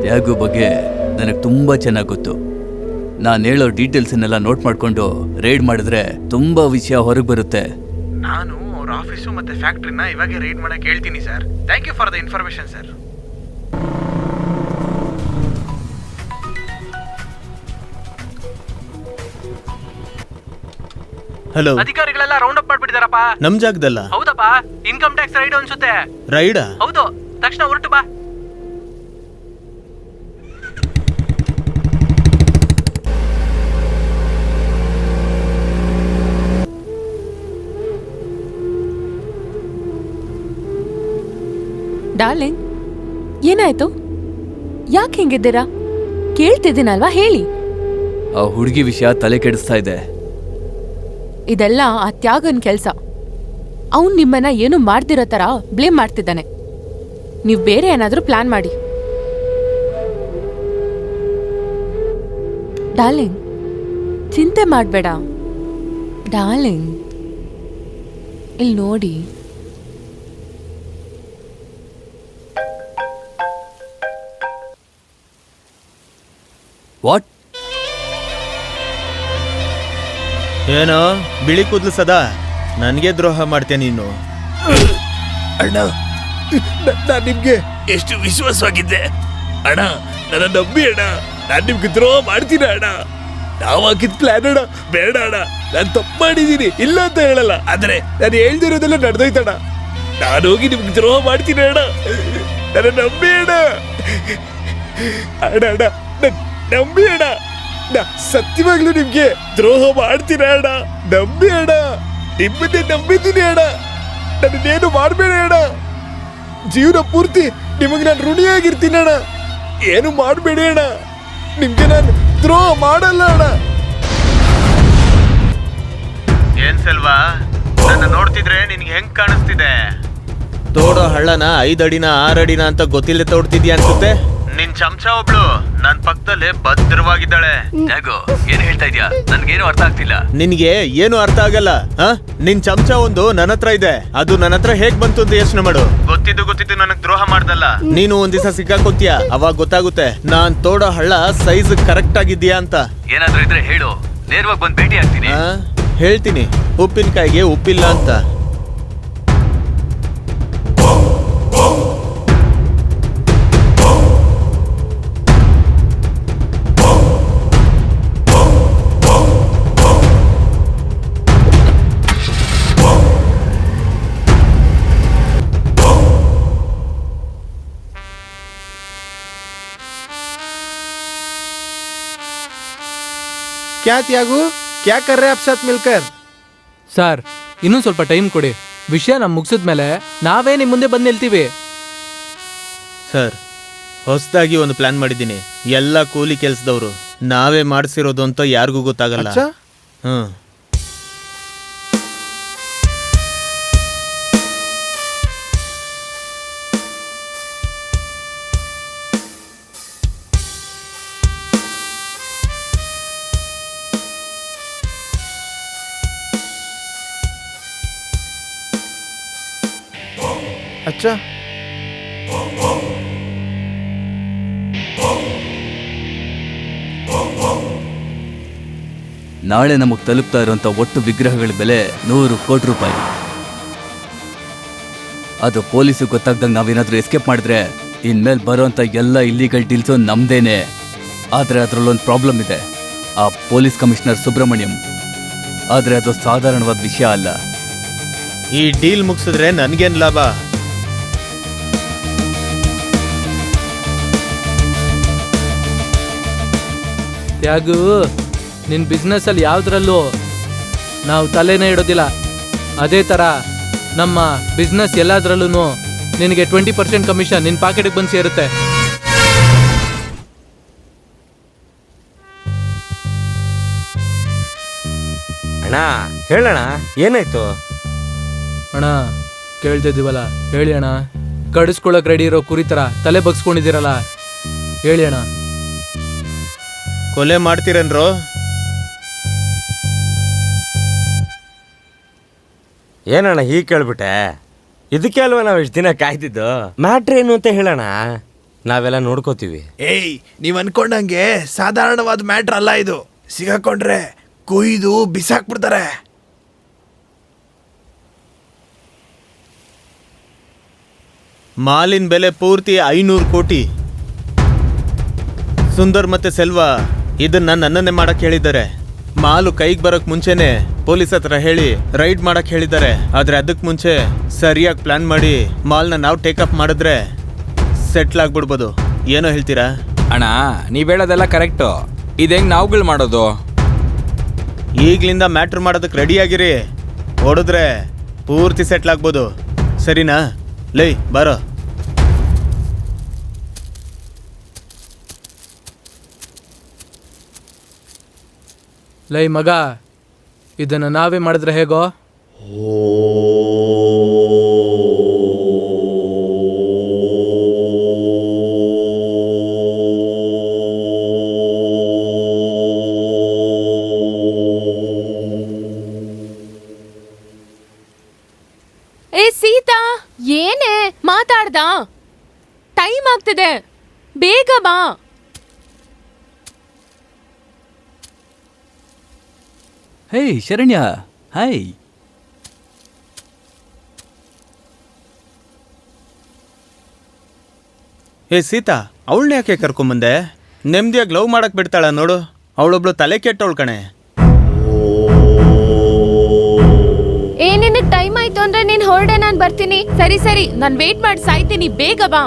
ತ್ಯಾಗು ಬಗ್ಗೆ ನನಗೆ ತುಂಬ ಚೆನ್ನಾಗಿ ಗೊತ್ತು. ನಾನು ಹೇಳೋ ಡೀಟೇಲ್ಸನ್ನೆಲ್ಲ ನೋಟ್ ಮಾಡಿಕೊಂಡು ರೈಡ್ ಮಾಡಿದ್ರೆ ತುಂಬ ವಿಷಯ ಹೊರಗೆ ಬರುತ್ತೆ. ನಾನು ಅವ್ರ ಆಫೀಸು ಮತ್ತೆ ಫ್ಯಾಕ್ಟ್ರಿನ ಇವಾಗೆ ರೈಡ್ ಮಾಡಕ್ಕೆ ಹೇಳ್ತೀನಿ sir. Thank you for the information sir. Hello, ಅಧಿಕಾರಿಗಳೆಲ್ಲ ರೌಂಡ್ ಅಪ್ ಮಾಡ್ಬಿಟ್ಟಿದಾರಪ್ಪ. ನಮ್ ಜಾಗದಲ್ಲ? ಹೌದಪ್ಪ, ಇನ್ಕಮ್ ಟ್ಯಾಕ್ಸ್ ರೈಡ್ ಅನ್ಸುತ್ತೆ. ರೈಡಾ? ಹೌದು, ತಕ್ಷಣ ಹೊರಟು ಬಾ. ಡಾರ್ಲಿಂಗ್, ಏನಾಯ್ತು? ಯಾಕೆ ಹಿಂಗಿದ್ದೀರಾ? ಕೇಳ್ತಿದ್ದೀನಲ್ವಾ, ಹೇಳಿ. ಆ ಹುಡುಗಿ ವಿಷಯ ತಲೆ ಕೆಡಿಸ್ತಾ ಇದೆ. ಇದೆಲ್ಲ ಆ ತ್ಯಾಗನ್ ಕೆಲ್ಸ. ಅವನ್ ನಿಮ್ಮನ್ನ ಏನು ಮಾಡ್ದಿರೋ ತರ ಬ್ಲೇಮ್ ಮಾಡ್ತಿದ್ದಾನೆ. ನೀವ್ ಬೇರೆ ಏನಾದ್ರೂ ಪ್ಲಾನ್ ಮಾಡಿ. ಡಾರ್ಲಿಂಗ್, ಚಿಂತೆ ಮಾಡ್ಬೇಡ. ಡಾರ್ಲಿಂಗ್, ಇಲ್ಲಿ ನೋಡಿ. ವಾಟ್? ಏನೋ ಬಿಳಿ ಕೂದ್ಲು ಸದಾ ನನಗೆ ದ್ರೋಹ ಮಾಡ್ತೇನೆ ನೀನು. ಅಣ್ಣ, ನಾನು ನಿಮ್ಗೆ ಎಷ್ಟು ವಿಶ್ವಾಸವಾಗಿದ್ದೆ ಅಣ್ಣ. ನನ್ನ ನಂಬಿ ಅಣ್ಣ, ನಾನು ನಿಮ್ಗೆ ದ್ರೋಹ ಮಾಡ್ತೀನಿ ಅಣ್ಣ. ನಾವು ಹಾಕಿದ ಪ್ಲಾನ್ ಅಣ್ಣ. ಬೇಡ ಅಣ್ಣ, ನಾನು ತಪ್ಪು ಮಾಡಿದ್ದೀನಿ, ಇಲ್ಲ ಅಂತ ಹೇಳಲ್ಲ. ಆದ್ರೆ ನಾನು ಹೇಳ್ದಿರೋದೆಲ್ಲ ನಡೆದೋಯ್ತಣ್ಣ. ನಾನು ಹೋಗಿ ನಿಮ್ಗೆ ದ್ರೋಹ ಮಾಡ್ತೀನಿ ಅಣ್ಣ. ನನ್ನ ನಂಬಿ ಅಣ್ಣ. ಅಣ್ಣ ಅಣ್ಣ, ನಂಬಿ ಅಣ್ಣ. ನಾ ಸತ್ಯವಾಗ್ಲೂ ನಿಮ್ಗೆ ದ್ರೋಹ ಮಾಡ್ತೀರ ಅಣ್ಣ. ನಂಬಿ ಅಣ್ಣ, ನಿಮ್ಮನ್ನೇ ನಂಬಿದ್ದೀನಿ ಅಣ್ಣ. ನನ್ನೇನು ಮಾಡಬೇಡ ಅಣ್ಣ. ಜೀವನ ಪೂರ್ತಿ ನಿಮಗೆ ನಾನು ಋಣಿಯಾಗಿರ್ತೀನಿ ಅಣ್ಣ. ಏನು ಮಾಡಬೇಡಿ ಅಣ್ಣ. ನಿಮ್ಗೆ ನಾನು ದ್ರೋಹ ಮಾಡಲ್ಲ ಅಣ್ಣ. ಏನ್ ಸೆಲ್ವಾ, ನನ್ನ ನೋಡ್ತಿದ್ರೆ ನಿನ್ಗೆ ಹೆಂಗ್ ಕಾಣಿಸ್ತಿದೆ? ತೋಡೋ ಹಳ್ಳನ 5 ಅಡಿನ 6 ಅಡಿನ ಅಂತ ಗೊತ್ತಿಲ್ಲದೆ ತೋಡ್ತಿದ್ಯಾ ಅನ್ಸುತ್ತೆ. ನಿನ್ ಚಮಚ ಒಬ್ಳು ನನ್ ಪಕ್ಕದಲ್ಲೇ ಭದ್ರವಾಗಿದ್ದಾಳೆ. ತ್ಯಾಗು, ಏನ್ ಹೇಳ್ತಾ ಇದ್ಯಾ? ನನ್ಗೇನು ಅರ್ಥ ಆಗ್ತಿಲ್ಲ. ನಿನ್ಗೆ ಏನು ಅರ್ಥ ಆಗಲ್ಲ. ನಿನ್ ಚಮಚ ಒಂದು ನನ್ನ ಹತ್ರ ಇದೆ, ಅದು ನನ್ನ ಹತ್ರ ಹೇಗ್ ಬಂತು ಅಂತ ಯೋಚನೆ ಮಾಡು. ಗೊತ್ತಿದ್ದು ನನಗ್ ದ್ರೋಹ ಮಾಡ್ದಲ್ಲ. ನೀನು ಒಂದ್ ದಿವಸ ಸಿಕ್ಕಾಕೋತ್ಯಾ, ಅವಾಗ ಗೊತ್ತಾಗುತ್ತೆ ನಾನ್ ತೋಡೋ ಹಳ್ಳ ಸೈಜ್ ಕರೆಕ್ಟ್ ಆಗಿದ್ಯಾ ಅಂತ. ಏನಾದ್ರೂ ಇದ್ರೆ ಹೇಳು, ನೇರವಾಗಿ ಬಂದು ಭೇಟಿ ಆಗ್ತೀನಿ. ಹೇಳ್ತೀನಿ, ಉಪ್ಪಿನಕಾಯಿಗೆ ಉಪ್ಪಿಲ್ಲ ಅಂತ. क्या त्यागू, क्या कर रहे आप साथ मिलकर? ಸರ್, ಇನ್ನೂ ಸ್ವಲ್ಪ ಟೈಮ್ ಕೊಡಿ. ವಿಷಯ ನಾವು ಮುಗಿಸಿದ್ಮೇಲೆ ನಾವೇ ನಿಮ್ಮ ಮುಂದೆ ಬಂದು ನಿಲ್ತೀವಿ. ಸರ್, ಹೊಸದಾಗಿ ಒಂದು ಪ್ಲಾನ್ ಮಾಡಿದ್ದೀನಿ. ಎಲ್ಲ ಕೂಲಿ ಕೆಲ್ಸದವರು, ನಾವೇ ಮಾಡಿಸಿರೋದು ಅಂತ ಯಾರಿಗೂ ಗೊತ್ತಾಗಲ್ಲ. अच्छा, ನಾಳೆ ನಮಗೆ ತಲುಪ್ತಾ ಇರುವಂತ ಒಟ್ಟು ವಿಗ್ರಹಗಳ ಬೆಲೆ 100 ಕೋಟಿ ರೂಪಾಯಿ. ಅದು ಪೊಲೀಸಿಗೆ ಗೊತ್ತಾಗ್ದಂಗೆ ನಾವೇನಾದ್ರೂ ಎಸ್ಕೇಪ್ ಮಾಡಿದ್ರೆ ಇನ್ಮೇಲೆ ಬರೋಂಥ ಎಲ್ಲ ಇಲ್ಲಿಗಲ್ ಡೀಲ್ಸು ನಮ್ದೇನೆ. ಆದರೆ ಅದರಲ್ಲೊಂದು ಪ್ರಾಬ್ಲಮ್ ಇದೆ. ಆ ಪೊಲೀಸ್ ಕಮಿಷನರ್ ಸುಬ್ರಹ್ಮಣ್ಯಂ. ಆದರೆ ಅದು ಸಾಧಾರಣವಾದ ವಿಷಯ ಅಲ್ಲ. ಈ ಡೀಲ್ ಮುಗಿಸಿದ್ರೆ ನನ್ಗೇನ್ ಲಾಭ? ತ್ಯಾಗು, ನಿನ್ನ ಬಿಸ್ನೆಸ್ಸಲ್ಲಿ ಯಾವುದ್ರಲ್ಲೂ ನಾವು ತಲೆನೇ ಇಡೋದಿಲ್ಲ. ಅದೇ ಥರ ನಮ್ಮ ಬಿಸ್ನೆಸ್ ಎಲ್ಲದರಲ್ಲೂ ನಿನಗೆ 20% ಕಮಿಷನ್ ನಿನ್ನ ಪಾಕೆಟಿಗೆ ಬಂದು ಸೇರುತ್ತೆ. ಅಣ್ಣ ಹೇಳಣ್ಣ, ಏನಾಯ್ತು ಅಣ್ಣ? ಕೇಳ್ತಿದ್ದೀವಲ್ಲ, ಹೇಳಿ ಅಣ್ಣ. ಕಡಿಸ್ಕೊಳಕ್ ರೆಡಿ ಇರೋ ಕುರಿ ಥರ ತಲೆ ಬಗ್ಸ್ಕೊಂಡಿದ್ದೀರಲ್ಲ, ಹೇಳಿ ಅಣ್ಣ. ಕೊಲೆ ಮಾಡ್ತೀರೇನ್ರೋ? ಏನಣ್ಣ ಹೀಗೆ ಕೇಳ್ಬಿಟ್ಟೆ? ಇದಕ್ಕೆ ಅಲ್ವಾ ನಾವು ಇಷ್ಟು ದಿನ ಕಾಯ್ತಿದ್ದು? ಮ್ಯಾಟ್ರ್ ಏನು ಅಂತ ಹೇಳೋಣ. ನಾವೆಲ್ಲ ನೋಡ್ಕೋತೀವಿ. ಏಯ್ ನೀವ್ ಅನ್ಕೊಂಡಂಗೆ ಸಾಧಾರಣವಾದ ಮ್ಯಾಟ್ರ್ ಅಲ್ಲ ಇದು. ಸಿಗಾಕೊಂಡ್ರೆ ಕುಯ್ದು ಬಿಸಾಕ್ಬಿಡ್ತಾರೆ. ಮಾಲಿನ ಬೆಲೆ ಪೂರ್ತಿ 500 ಕೋಟಿ. ಸುಂದರ್ ಮತ್ತೆ ಸೆಲ್ವ ಇದನ್ನ ನನ್ನನ್ನೇ ಮಾಡಕ್ ಹೇಳಿದ್ದಾರೆ. ಮಾಲು ಕೈಗೆ ಬರೋಕ್ ಮುಂಚೆನೆ ಪೊಲೀಸ್ ಹತ್ರ ಹೇಳಿ ರೈಡ್ ಮಾಡಕ್ ಹೇಳಿದ್ದಾರೆ. ಆದ್ರೆ ಅದಕ್ಕೆ ಮುಂಚೆ ಸರಿಯಾಗಿ ಪ್ಲಾನ್ ಮಾಡಿ ಮಾಲ್ನ ನಾವು ಟೇಕಪ್ ಮಾಡಿದ್ರೆ ಸೆಟ್ಲ್ ಆಗ್ಬಿಡ್ಬೋದು. ಏನೋ ಹೇಳ್ತೀರಾ? ಅಣ್ಣ ನೀವ್ ಹೇಳೋದೆಲ್ಲ ಕರೆಕ್ಟು. ಇದು ಹೆಂಗ್ ನಾವುಗಳು ಮಾಡೋದು? ಈಗ್ಲಿಂದ ಮ್ಯಾಟ್ರ್ ಮಾಡೋದಕ್ಕೆ ರೆಡಿ ಆಗಿರಿ. ಹೊಡೆದ್ರೆ ಪೂರ್ತಿ ಸೆಟ್ಲ್ ಆಗ್ಬೋದು. ಸರಿನಾ? ಲೈ ಬಾರೋ. ಲೈ ಮಗ, ಇದನ್ನು ನಾವೇ ಮಾಡಿದ್ರೆ ಹೇಗೋ? ಏ ಸೀತಾ, ಏನೇ ಮಾತಾಡ್ದ? ಟೈಮ್ ಆಗ್ತಿದೆ, ಬೇಗ ಬಾ. ಹೇ ಶರಣ್ಯ, ಹಾಯ್. ಏ ಸೀತಾ, ಅವಳನ್ನ ಯಾಕೆ ಕರ್ಕೊಂಬಂದೆ? ನೆಮ್ಮದಿಯಾಗಿ ಲವ್ ಮಾಡಕ್ ಬಿಡ್ತಾಳ ನೋಡು. ಅವಳೊಬ್ಳು ತಲೆ ಕೆಟ್ಟವಳು ಕಣೆ. ನಿನಗ್ ಟೈಮ್ ಆಯ್ತು ಅಂದ್ರೆ ನೀನ್ ಹೊರಡೆ, ನಾನ್ ಬರ್ತೀನಿ. ಸರಿ ಸರಿ, ನಾನ್ ವೇಟ್ ಮಾಡಿ ಸಾಯ್ತೀನಿ, ಬೇಗ ಬಾ.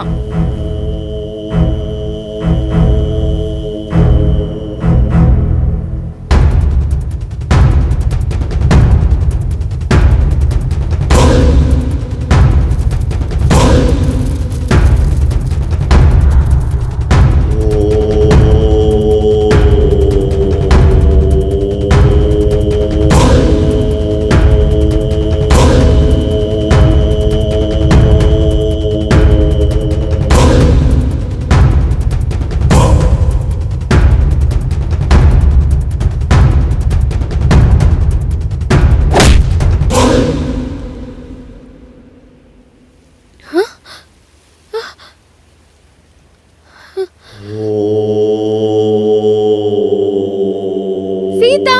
ಸೀತಾ,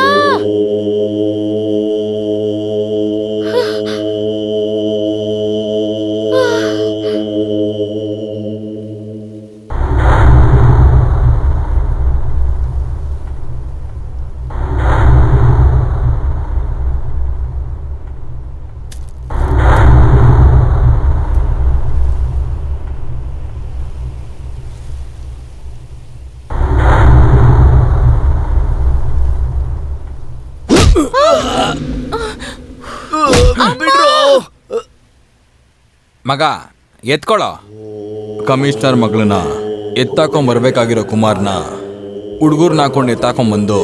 ಮಗ ಎತ್ಕೊಳ್ಳೋ. ಕಮಿಷನರ್ ಮಗಳನ್ನ ಎತ್ತಾಕೊಂಬರ್ಬೇಕಾಗಿರೋ ಕುಮಾರ್ನ ಹುಡುಗರ್ನ ಹಾಕೊಂಡು ಎತ್ತಾಕೊಂಬಂದು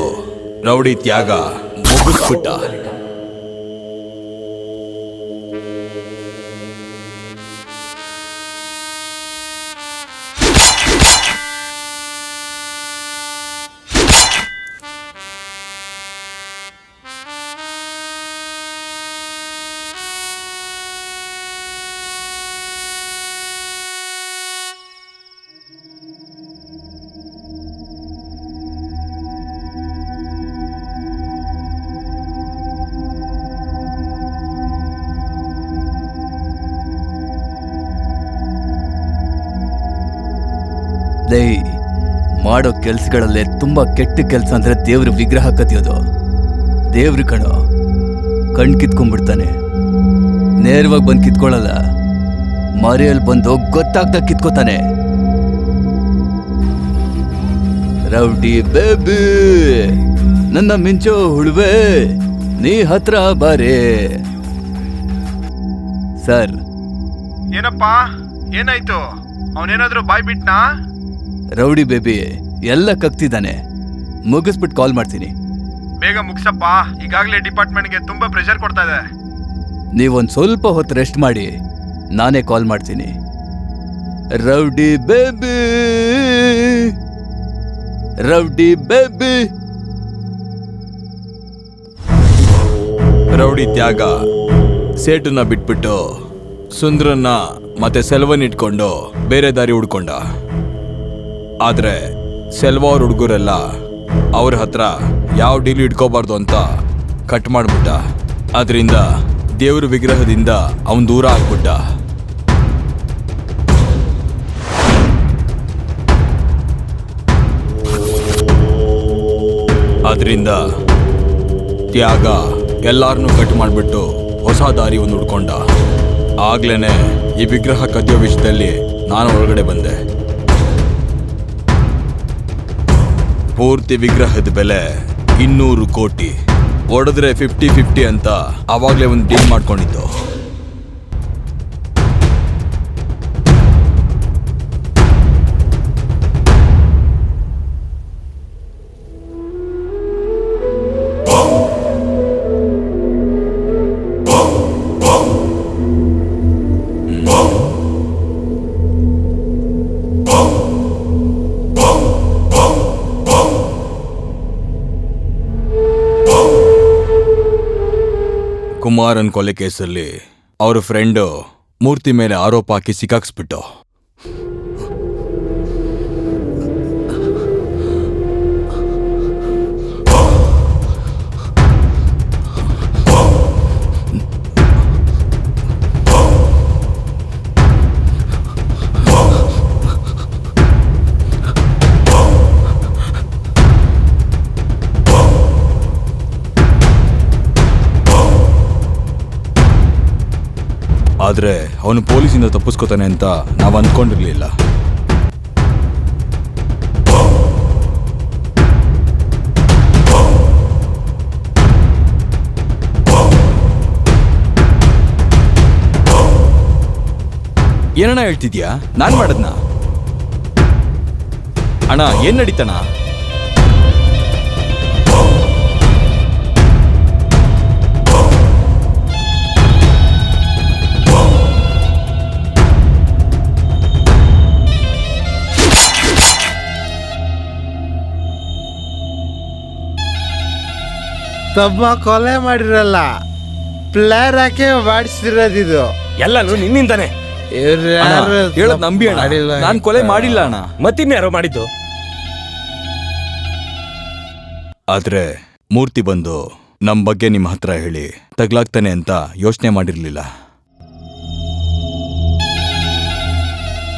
ರೌಡಿ ತ್ಯಾಗ ಮುಗಿಸ್ಬಿಟ್ಟ. ಲೇ, ಮಾಡೋ ಕೆಲ್ಸಗಳಲ್ಲೇ ತುಂಬಾ ಕೆಟ್ಟ ಕೆಲಸ ಅಂದ್ರೆ ದೇವ್ರ ವಿಗ್ರಹ ಕದಿಯೋದು. ದೇವ್ರ ಕಣೋ, ಕಣ್ ಕಿತ್ಕೊಂಡ್ಬಿಡ್ತಾನೆ. ನೇರವಾಗಿ ಬಂದು ಕಿತ್ಕೊಳ್ಳಲ್ಲ, ಮರೆಯಲ್ಲಿ ಬಂದು ಗೊತ್ತಾಗ್ದಾಗ ಕಿತ್ಕೋತಾನೆ. ರೌಡಿ ಬೇಬಿ, ನನ್ನ ಮಿಂಚೋ ಹುಳುವೆ, ನೀ ಹತ್ರ ಬಾರೆ. ಸರ್. ಏನಪ್ಪಾ, ಏನಾಯ್ತು? ಅವನೇನಾದ್ರೂ ಬಾಯ್ ಬಿಟ್ನಾ? ರೌಡಿ ಬೇಬಿ ಎಲ್ಲ ಕಕ್ತಿದ್ದಾನೆ. ಮುಗಿಸ್ಬಿಟ್ಟು ಕಾಲ್ ಮಾಡ್ತೀನಿ. ಬೇಗ ಮುಗ್ಸಪ್ಪ, ಈಗಾಗಲೇ ಡಿಪಾರ್ಟ್ಮೆಂಟ್ಗೆ ತುಂಬಾ ಪ್ರೆಷರ್ ಕೊಡ್ತಾ ಇದೆ. ನೀವೊಂದು ಸ್ವಲ್ಪ ಹೊತ್ತು ರೆಸ್ಟ್ ಮಾಡಿ, ನಾನೇ ಕಾಲ್ ಮಾಡ್ತೀನಿ. Rowdy baby, rowdy baby. Rowdy ತ್ಯಾಗ ಸೇಟನ್ನ ಬಿಟ್ಬಿಟ್ಟು ಸುಂದ್ರನ್ನ ಮತ್ತೆ ಸೆಲ್ವನ್ ಇಟ್ಕೊಂಡು ಬೇರೆ ದಾರಿ ಹುಡ್ಕೊಂಡ. ಆದ್ರೆ ಸೆಲ್ವ ಅವ್ರ ಹುಡುಗರೆಲ್ಲ ಅವ್ರ ಹತ್ರ ಯಾವ ಡೀಲ್ ಇಟ್ಕೋಬಾರ್ದು ಅಂತ ಕಟ್ ಮಾಡ್ಬಿಟ್ಟ. ಅದರಿಂದ ದೇವ್ರ ವಿಗ್ರಹದಿಂದ ಅವನ್ ದೂರ ಆಗ್ಬಿಟ್ಟ. ಅದರಿಂದ ತ್ಯಾಗ ಎಲ್ಲಾರನ್ನೂ ಕಟ್ ಮಾಡಿಬಿಟ್ಟು ಹೊಸ ದಾರಿ ಒಂದು ಹುಡ್ಕೊಂಡ. ಆಗ್ಲೇನೆ ಈ ವಿಗ್ರಹ ಕದಿಯೋ ವಿಷಯದಲ್ಲಿ ನಾನು ಒಳಗಡೆ ಬಂದೆ. ಪೂರ್ತಿ ವಿಗ್ರಹದ ಬೆಲೆ 200 ಕೋಟಿ. ಹೊಡೆದ್ರೆ 50-50 ಅಂತ ಅವಾಗಲೇ ಒಂದು ಡೀಲ್ ಮಾಡ್ಕೊಂಡಿದ್ದು. ಕುಮಾರನ್ ಕೊಲೆ ಕೇಸಲ್ಲಿ ಅವ್ರ ಫ್ರೆಂಡು ಮೂರ್ತಿ ಮೇಲೆ ಆರೋಪ ಹಾಕಿ ಸಿಕ್ಕಾಕ್ಸ್ಬಿಟ್ಟು. ಆದ್ರೆ ಅವನು ಪೊಲೀಸಿಂದ ತಪ್ಪಿಸ್ಕೋತಾನೆ ಅಂತ ನಾವು ಅಂದ್ಕೊಂಡಿರ್ಲಿಲ್ಲ. ಏನಣ್ಣ ಹೇಳ್ತಿದ್ಯಾ? ನಾನ್ ಮಾಡದ್ನ? ಅಣ್ಣ ಏನ್ ನಡೀತಣ್ಣ? ತಮ್ಮ ಕೊಲೆ ಮಾಡಿರಲ್ಲ, ಪ್ಲೇಯರ್ ಹಾಕಿ ಮಾಡಿಸಿರೋದಿದು. ಎಲ್ಲಾನು ನಿನ್ನಿಂದಾನೆ. ಹೇಳದ್ ನಂಬಿ ಅಣ್ಣ, ನಾನ್ ಕೊಲೆ ಮಾಡಿಲ್ಲ ಅಣ್ಣ. ಮತ್ತಿನ್ಯಾರೋ ಮಾಡಿದ್ದು. ಆದ್ರೆ ಮೂರ್ತಿ ಬಂದು ನಮ್ ಬಗ್ಗೆ ನಿಮ್ ಹತ್ರ ಹೇಳಿ ತಗ್ಲಾಗ್ತಾನೆ ಅಂತ ಯೋಚನೆ ಮಾಡಿರ್ಲಿಲ್ಲ.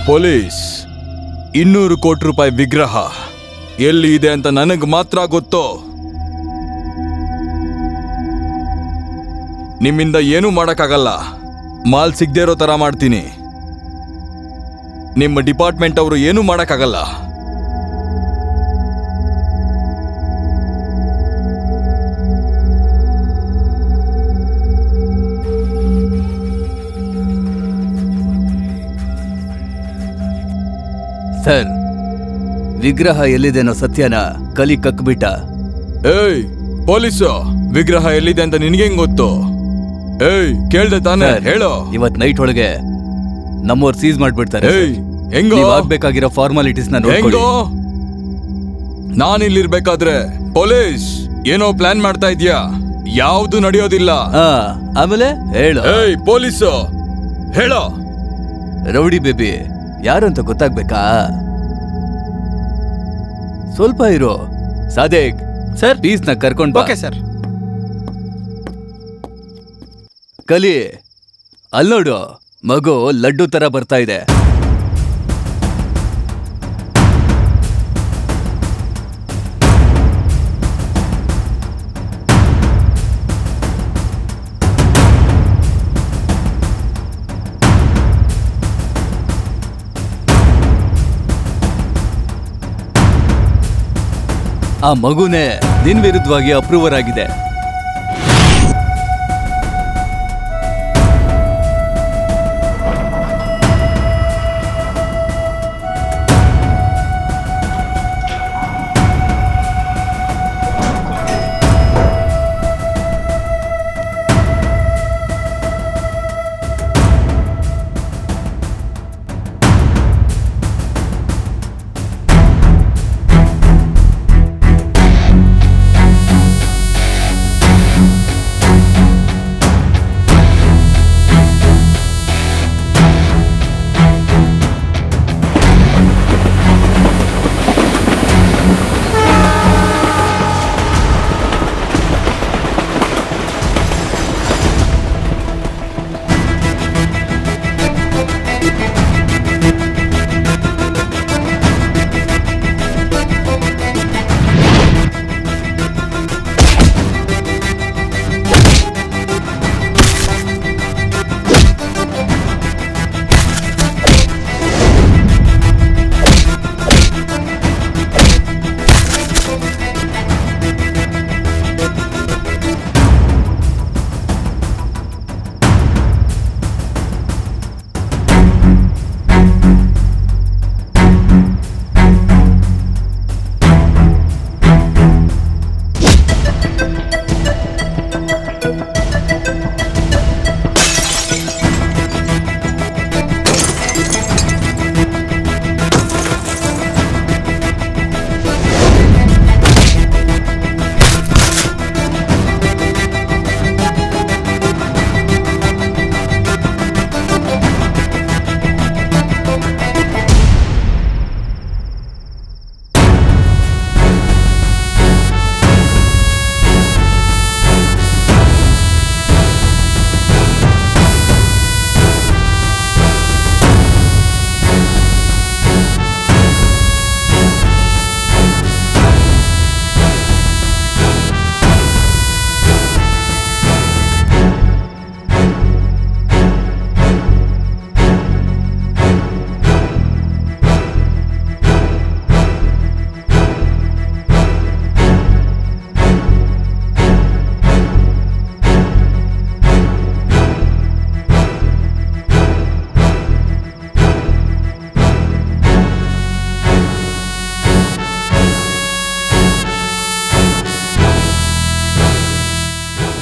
ಪೊಲೀಸ್ 200 ಕೋಟಿ ರೂಪಾಯಿ ವಿಗ್ರಹ ಎಲ್ಲಿ ಇದೆ ಅಂತ ನನಗ್ ಮಾತ್ರ ಗೊತ್ತು. ನಿಮ್ಮಿಂದ ಏನೂ ಮಾಡಕ್ಕಾಗಲ್ಲ. ಮಾಲ್ ಸಿಗದೆ ಇರೋ ತರ ಮಾಡ್ತೀನಿ. ನಿಮ್ಮ ಡಿಪಾರ್ಟ್ಮೆಂಟ್ ಅವರು ಏನೂ ಮಾಡಕ್ಕಾಗಲ್ಲ. ಸರ್, ವಿಗ್ರಹ ಎಲ್ಲಿದೆ ಅನ್ನೋ ಸತ್ಯನ ಕಲಿ ಕಕ್ಬಿಟ್ಟ. ಏಯ್ ಪೊಲೀಸು, ವಿಗ್ರಹ ಎಲ್ಲಿದೆ ಅಂತ ನಿನ್ಗೆಂಗ್ ಗೊತ್ತು? ಏಯ್ ಕೇಳ್ದೆ ತಾನೇ? ಹೇಳೋ. ಇವತ್ ನೈಟ್ ಒಳಗೆ ನಮ್ಮವ್ರು ಸೀಸ್ ಮಾಡ್ಬಿಡ್ತಾರೆ. ಏಯ್ ಹೆಂಗೋ? ನೀವ್ ಆಗ್ಬೇಕಾಗಿರೋ ಫಾರ್ಮಾಲಿಟೀಸ್ ಹೆಂಗೋ? ನಾನಿಲ್ಲಿರ್ಬೇಕಾದ್ರೆ ಪೊಲೀಸ್ ಏನೋ ಪ್ಲಾನ್ ಮಾಡ್ತಾ ಇದ್ಯಾ? ಯಾವ್ದು ನಡೆಯೋದಿಲ್ಲ. ಆಮೇಲೆ ಹೇಳು. ಏಯ್ ಪೊಲೀಸು, ಹೇಳೋ. ರೌಡಿ ಬೇಬಿ ಯಾರು ಅಂತ ಗೊತ್ತಾಗ್ಬೇಕಾ? ಸ್ವಲ್ಪ ಇರೋ. ಸಾದೇಕ್ ಸರ್, ಪೀಸ್ನ ಕರ್ಕೊಂಡ್ ಬಾ. Okay sir. ಕಲಿ, ಅಲ್ಲೋಡು, ಮಗು ಲಡ್ಡು ತರ ಬರ್ತಾ ಇದೆ. ಆ ಮಗುನೇ ನಿನ್ ವಿರುದ್ಧವಾಗಿ ಅಪ್ರೂವರ್ ಆಗಿದೆ.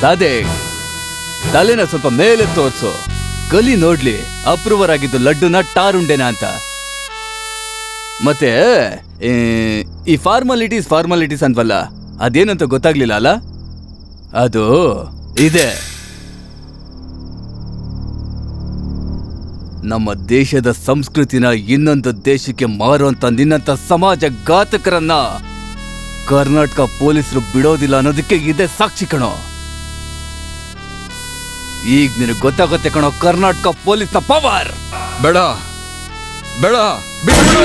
ಸಾದೇಕ್ ತಲೆನ ಸ್ವಲ್ಪ ಮೇಲೆ ತೋರ್ಸು, ಕಲಿ ನೋಡ್ಲಿ ಅಪ್ರೂವರ್ ಆಗಿದ್ದು ಲಡ್ಡುನ ಟಾರುಂಡೆನ ಅಂತ. ಮತ್ತೆ ಈ ಫಾರ್ಮಾಲಿಟೀಸ್ ಅನ್ವಲ್ಲ, ಅದೇನಂತ ಗೊತ್ತಾಗ್ಲಿಲ್ಲ ಅಲ್ಲ? ಅದು ಇದೆ, ನಮ್ಮ ದೇಶದ ಸಂಸ್ಕೃತಿನ ಇನ್ನೊಂದು ದೇಶಕ್ಕೆ ಮಾರುವಂತ ನಿನ್ನಂತ ಸಮಾಜ ಘಾತಕರನ್ನ ಕರ್ನಾಟಕ ಪೊಲೀಸರು ಬಿಡೋದಿಲ್ಲ ಅನ್ನೋದಕ್ಕೆ ಇದೆ ಸಾಕ್ಷಿ ಕಣೋ. ಈಗ ನಿನಗೆ ಗೊತ್ತಾಗತ್ತೆ ಕಣೋ ಕರ್ನಾಟಕ ಪೊಲೀಸ್ನ ಪವರ್. ಬೇಡ ಬೇಡ ಬಿಟ್ಬಿಡು.